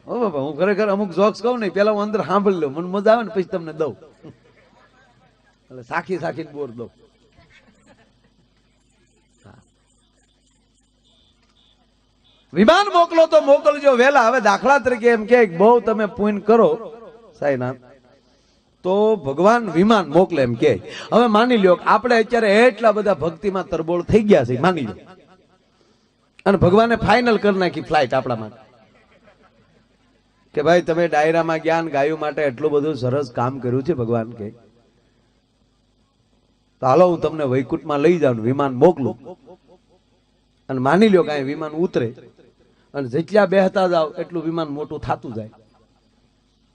ઓ બાપા, હું ખરેખર અમુક જોક્સ કહું ને પેલા હું અંદર સાંભળી લઉં, મને મજા આવે ને પછી તમને દઉં, એટલે સાખી સાખીને બોર દઉં. વિમાન મોકલો તો મોકલજો વેલા. હવે દાખલા તરીકે એમ કે બહુ તમે પુણ્ય કરો સાઈનાથ તો ભગવાન વિમાન મોકલે એમ કે. હવે માની લ્યો આપણે અત્યારે એટલા બધા ભક્તિમાં તરબોળ થઈ ગયા છે, માની લો, અને ભગવાને ફાઇનલ કરી નાખી ફ્લાઇટ આપણા માટે કે ભાઈ તમે ડાયરામાં જ્ઞાન ગાયું માટે એટલું બધું સરસ કામ કર્યું છે. ભગવાન કે તો હાલો હું તમને વૈકુંઠમાં લઈ જાઉં, વિમાન મોકલું. અને માની લ્યો કાંઈ વિમાન ઉતરે અને જેટલા બેહતા જાવ એટલું વિમાન મોટું થતું જાય,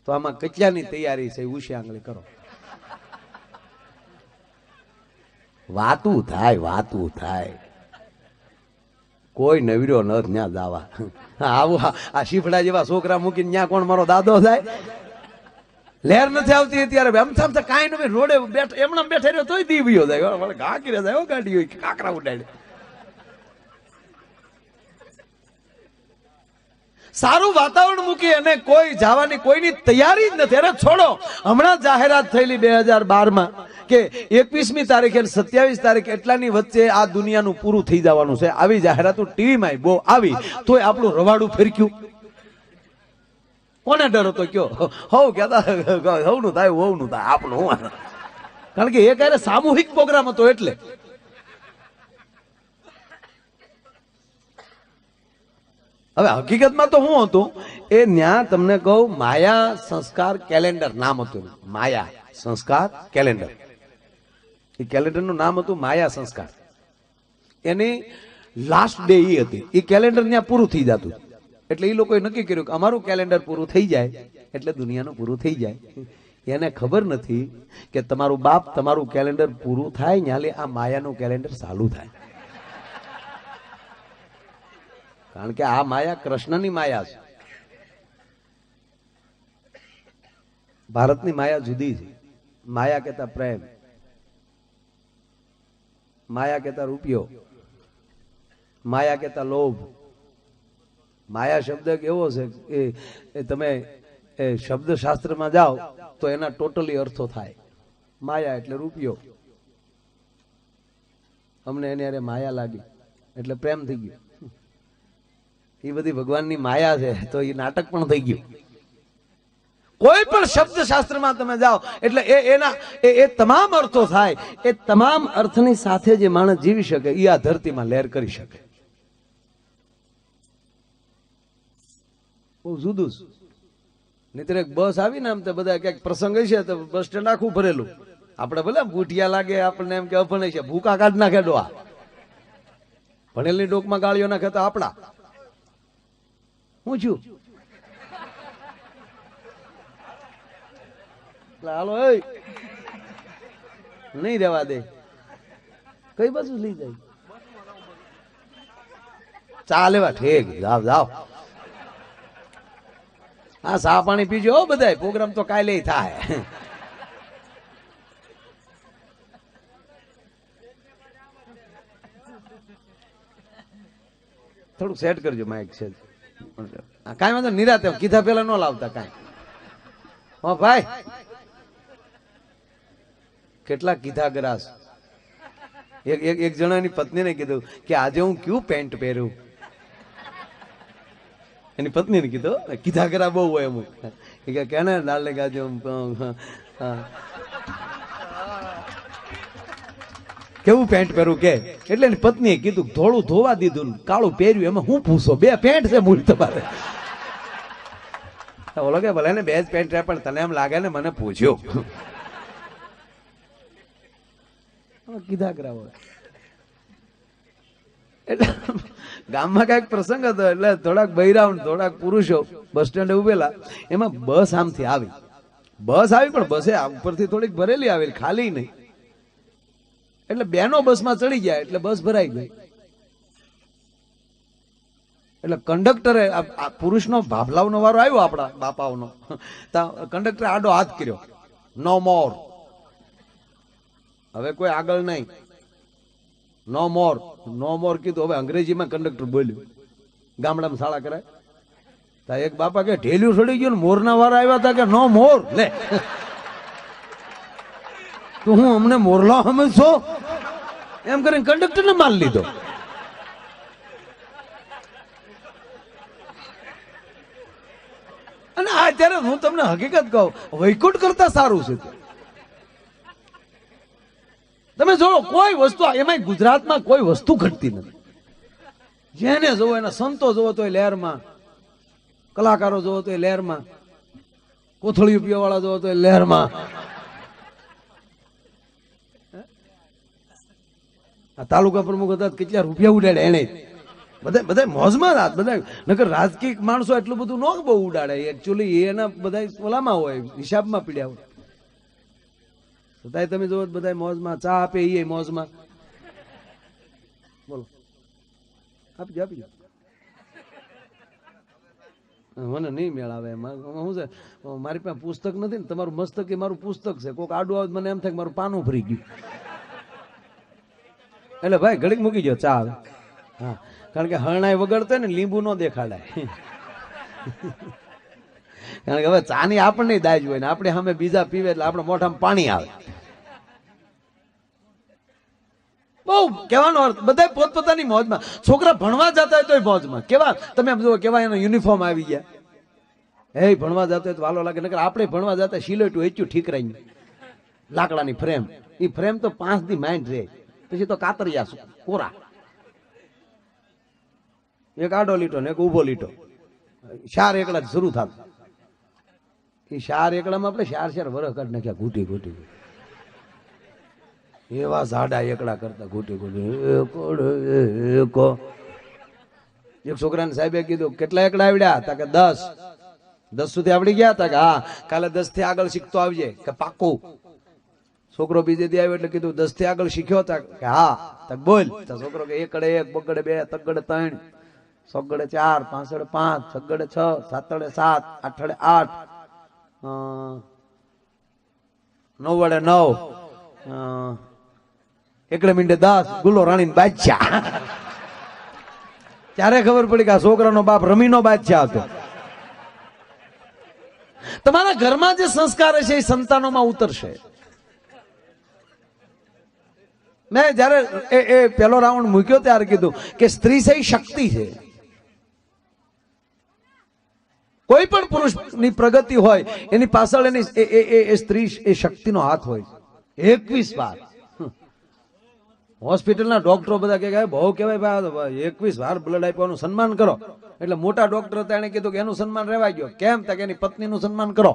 તો આમાં કેટલાની તૈયારી છે ઉછી આંગળી કરો. વાતું થાય, વાતું થાય, કોઈ નવીરો ન ત્યાં દાવા. આવું આ શીફડા જેવા છોકરા મૂકીને ત્યાં કોણ મારો દાદો થાય? લહેર નથી આવતી અત્યારે આમ થતા કાંઈ નહીં, રોડે બેઠ એમણે બેઠે રહ્યો તોય દીવ્યો જાય, ઘા કરી જાય, ગાડી હોય કાકરા ઉડાડે. સારું વાતાવરણ મૂકી અને કોઈ જવાની કોઈની તૈયારી જ નથી. અરે છોડો, હમણાં જાહેરાત થયેલી 2012માં કે 21મી તારીખે 27 તારીખ એટલાની વચ્ચે આ દુનિયાનું પૂરું થઈ જવાનું છે. આવી જાહેરાતો ટીવીમાં બહુ આવી, તોય આપણું રવાડું ફેરક્યું. કોને ડર હતો કયો? હવ કેતા હવનું થાય, વહુનું થાય, આપણું. કારણ કે એ ક્યારે સામૂહિક પ્રોગ્રામ હતો એટલે. હવે હકીકતમાં તો હું હતું એ ન્યા તમને કહું, માયા સંસ્કાર કેલેન્ડર નામ હતું. માયા સંસ્કાર કેલેન્ડર, એ કેલેન્ડરનું નામ હતું માયા સંસ્કાર. એની લાસ્ટ ડે એ હતી. એ કેલેન્ડર ત્યાં પૂરું થઈ જતું, એટલે એ લોકોએ નક્કી કર્યું કે અમારું કેલેન્ડર પૂરું થઈ જાય એટલે દુનિયાનું પૂરું થઈ જાય. એને ખબર નથી કે તમારું બાપ તમારું કેલેન્ડર પૂરું થાય ન્યાલે આ માયાનું કેલેન્ડર ચાલુ થાય. કારણ કે આ માયા કૃષ્ણની માયા છે, ભારતની માયા જુદી છે. માયા કહેતા પ્રેમ, માયા કહેતા રૂપિયો, માયા કહેતા લોભ. માયા શબ્દ એવો છે એ તમે શબ્દ શાસ્ત્રમાં જાઓ તો એના ટોટલી અર્થો થાય. માયા એટલે રૂપિયો. અમને એને અરે માયા લાગી એટલે પ્રેમ થઈ ગયો. એ બધી ભગવાનની માયા છે, તો એ નાટક પણ થઈ ગયું. કોઈ પણ શબ્દ શાસ્ત્રમાં તમે જાઓ એટલે એના તમામ અર્થો થાય. એ તમામ અર્થની સાથે જે માણસ જીવી શકે એ આ ધરતીમાં લહેર કરી શકે. બહુ જુદું છે. નહીતર એક બસ આવીને આમ તો બધા ક્યાંક પ્રસંગ હશે તો બસ સ્ટેન્ડ આખું ભરેલું. આપણે ભલે બુટિયા લાગે, આપણને એમ કે અભણ છે, ભૂકા કાઢ નાખે ડોહા. ભણેલની ડોકમાં ગાળીઓ નાખે તો આપણા હું છું. હાલો નહીં રેવા દે, કઈ બાજુ લઈ જાય? ચા લેવા ઠીક, જાવ જાવ. હા, ચા પાણી પીજો બધા, પ્રોગ્રામ તો કાલે થાય. થોડુંક સેટ કરજો માઇક છે. કાંઈ વાંધો નિરાતે કીધા પેલા ન લાવતા કાંઈ. હો ભાઈ, કેટલા કીધા ગ્રાસ. એક જણાની પત્નીને કીધું કે આજે હું ક્યું પેન્ટ પહેરું. એની પત્નીને કીધું, કીધા ગરા બહુ હોય અમુક. કે કેને લાલ ગાજો કેવું પેન્ટ પહેરું કે. એટલે એની પત્નીએ કીધું ધોળું ધોવા દીધું, કાળું પહેર્યું, એમાં હું પૂછો? બે પેન્ટ છે મૂળ તમારે. બોલો કે ભલે ને બે જ પેન્ટ રહે, પણ તને એમ લાગે ને મને પૂછ્યો. કીધા કરાવો. એટલે ગામમાં કઈક પ્રસંગ હતો, એટલે થોડાક બૈરાઓ થોડાક પુરુષો બસ સ્ટેન્ડે ઉભેલા. એમાં બસ આમથી આવી, પણ બસે ઉપરથી થોડીક ભરેલી આવેલી, ખાલી નહીં. એટલે બેનો બસમાં ચડી ગયા એટલે બસ ભરાઈ ગઈ. એટલે કંડક્ટરે પુરુષનો ભાભલાવનો વારો આવ્યો, આપણા બાપાઓનો. કંડક્ટરે આડો હાથ કર્યો, નો મોર. હવે કોઈ આગળ નહીં, નો મોર, નો મોર કીધું. હવે અંગ્રેજીમાં કંડક્ટર બોલ્યું, ગામડામાં શાળા કરાય. એક બાપા કે ઢેલ્યું છોડી ગયું ને મોરના વાર આવ્યા હતા કે નો મોર લે તો હું અમને મોરલા સમજશો એમ કરીને કંડક્ટર ને માલ લીધો. અને અત્યારે હું તમને હકીકત કહું, વૈકુંઠ કરતા સારું છે. તમે જો કોઈ વસ્તુ એમાં ગુજરાતમાં કોઈ વસ્તુ ઘટતી નથી. જેને જોવો એના સંતો જોવો તો લહેરમાં, કલાકારો જોવો તો લહેરમાં, કોથળીઓ પીવા વાળા જોવો તો લહેરમાં. આ તાલુકા પ્રમુખ હતા કેટલા રૂપિયા ઉડાડે એને, બધા બધા મોજમાં રાત બધા. નકર રાજકીય માણસો એટલું બધું ન બહુ ઉડાડે, એકચ્યુઅલી એના બધા ઓલામાં હોય, હિસાબમાં પીડ્યા હોય. છતાંય તમે જોવો બધા મોજમાં, ચા આપે એ મોજમાં. બોલો આપી દો, આપી દો. મને નહીં મેળ આવે. શું છે, મારી પાસે પુસ્તક નથી ને, તમારું મસ્તક એ મારું પુસ્તક છે. કોઈક આડું આવે મને એમ થાય કે મારું પાનું ફરી ગયું. એટલે ભાઈ ઘડીક મૂકી ગયો, ચા આવે. હા, કારણ કે હરણાય વગડતો ને લીંબુ ન દેખાડાય. કારણ કે હવે ચાની આપણને દાજ હોય ને આપણે સામે બીજા પીવે એટલે આપણે મોઢામાં પાણી આવે. બહુ કહેવાનો અર્થ, બધા પોતપોતાની મોજમાં. છોકરા ભણવા જતા હોય તોય મોજમાં. કેવા તમે આમ જુઓ, કેવા એનો યુનિફોર્મ આવી ગયા. હે ભણવા જતા હોય તો વાલો લાગે. નકર આપણે ભણવા જતા સિલોટું એચ્યું ઠીક રહી, લાકડાની ફ્રેમ. એ ફ્રેમ તો 5 દી માઇન્ડ રહે, પછી તો કાતરિયા કોરા. એક આડો લીટો ને એક ઉભો લીટો, 4 એકડા શરૂ થતું. એ 4 એકડામાં આપણે 4 વરસ કાઢી નાખ્યા ઘૂટી ઘૂટી. એવા ઝાડા એકડા કરતા ઘૂટી ઘૂટી. એક છોકરાને સાહેબે કીધું કેટલા એકડા આવડ્યા? તા કે 10 સુધી આવડી ગયા. તા કે હા, કાલે 10 થી આગળ શીખતો આવજે. કે પાકું. છોકરો બીજે દી આવ્યો એટલે કીધું 10 થી આગળ શીખ્યો? તા કે હા. તા બોલ. તા છોકરો કે એકડે 1, બગડે 2, તગડે 3, સગડે 4, પાંસડે 5, સગડે 6, સાતડે 7, આઠડે 8, 9 વડે 9, એકડે મીંડે 10. ગુલ્લો રાણીને બાદશાહ. ત્યારે ખબર પડી કે આ છોકરાનો બાપ રમીનો બાદશાહ હતો. તમારા ઘરમાં જે સંસ્કાર હશે એ સંતાનોમાં ઉતરશે. મેં જયારે એ પેલો રાઉન્ડ મૂક્યો ત્યારે કીધું કે સ્ત્રી છે શક્તિ છે. કોઈ પણ પુરુષની પ્રગતિ હોય એની પાછળ એની એ સ્ત્રી એ શક્તિનો હાથ હોય. 21 વાર હોસ્પિટલના ડોક્ટરો બધા કે બહુ કહેવાય ભાઈ 21 વાર બ્લડ આપ્યાનું સન્માન કરો. એટલે મોટા ડોક્ટર હતા એને કીધું કે એનું સન્માન રહેવા ગયો. કેમ? કે એની પત્નીનું સન્માન કરો.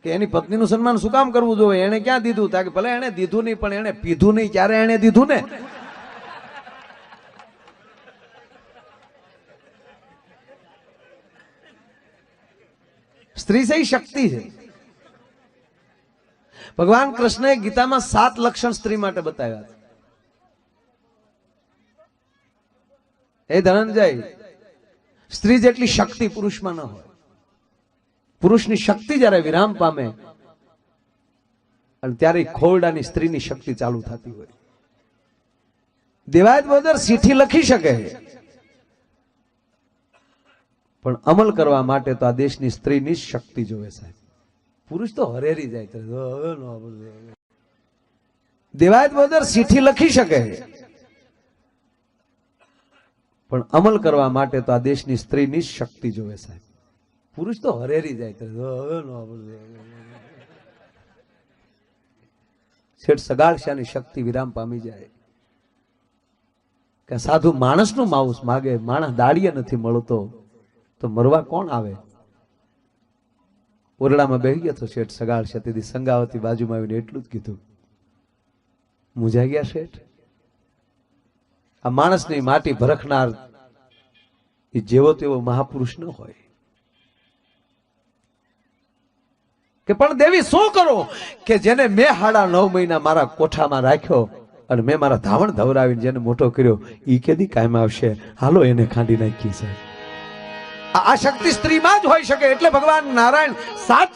કે એની પત્નીનું સન્માન શું કામ કરવું જોઈએ? એને ક્યાં દીધું? તા કે ભલે એને દીધું નહીં પણ એને પીધું નહીં ત્યારે એને દીધું ને. સ્ત્રી છે શક્તિ છે. ભગવાન કૃષ્ણએ ગીતામાં 7 લક્ષણ સ્ત્રી માટે બતાવ્યા છે. એ ધનંજય, સ્ત્રી જેટલી શક્તિ પુરુષમાં ન હોય. પુરુષની શક્તિ જયારે વિરામ પામે અને ત્યારે ખોરડાની સ્ત્રીની શક્તિ ચાલુ થતી હોય. દેવાયત બોદર ચિઠ્ઠી લખી શકે પણ અમલ કરવા માટે તો આ દેશની સ્ત્રીની જ શક્તિ જોવે સાહેબ. પુરુષ તો હરેરી જાય. દેવાયત બોદર ચિઠ્ઠી લખી શકે પણ અમલ કરવા માટે તો આ દેશની સ્ત્રીની જ શક્તિ જોવે સાહેબ. પુરુષ તો હરેરી જાય. શેઠ સગાળશાની શક્તિ વિરામ પામી જાય કે સાધુ માણસનું માઉસ માગે, માણસ દાડીએ નથી મળતો તો મરવા કોણ આવે? ઓરડામાં બેસી ગયો તો શેઠ સગાળશા. તેથી સંગાવતી બાજુમાં આવીને એટલું જ કીધું, મૂંઝાઈ ગયા શેઠ? આ માણસની માટી ભરખનાર એ જેવો તેવો મહાપુરુષ ન હોય. કે પણ દેવી શું કરો કે જેને મેં 9.5 મહિના મારા કોઠામાં રાખ્યો અને મેં મારા ધાવણ ધવરાવીને જેને મોટો કર્યો એ કેદી કાયમ આવશે? હાલો એને ખાંડી નાખી છે. આ શક્તિ સ્ત્રીમાં જ હોઈ શકે. એટલે ભગવાન નારાયણ 7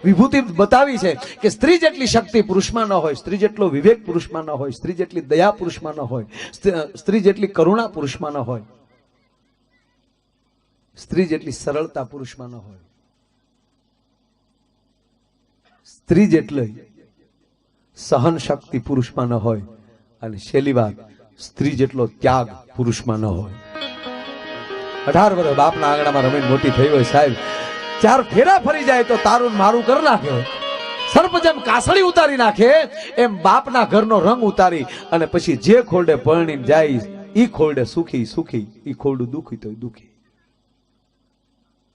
વિભૂતિ બતાવી છે કે સ્ત્રી જેટલી શક્તિ પુરુષમાં ન હોય, સ્ત્રી જેટલો વિવેક પુરુષમાં ન હોય, સ્ત્રી જેટલી દયા પુરુષમાં ન હોય, સ્ત્રી જેટલી કરુણા પુરુષમાં ન હોય. સ્ત્રી જેટલી સરળતા પુરુષમાં ન હોય, સ્ત્રી જેટલી સહન શક્તિ પુરુષમાં ન હોય, અને છેલ્લી વાત, સ્ત્રી જેટલો ત્યાગ પુરુષમાં ન હોય. 18 વર્ષ બાપના આંગણામાં રમીને મોટી થઈ હોય સાહેબ, 4 ફેરા ફરી જાય તો તારું મારું કરી નાખે. સર્પ જેમ કાસળી ઉતારી નાખે એમ બાપના ઘરનો રંગ ઉતારી અને પછી જે ખોરડે પરણીને જાય ઈ ખોરડે સુખી સુખી, ઈ ખોરડું દુખી તો દુખી.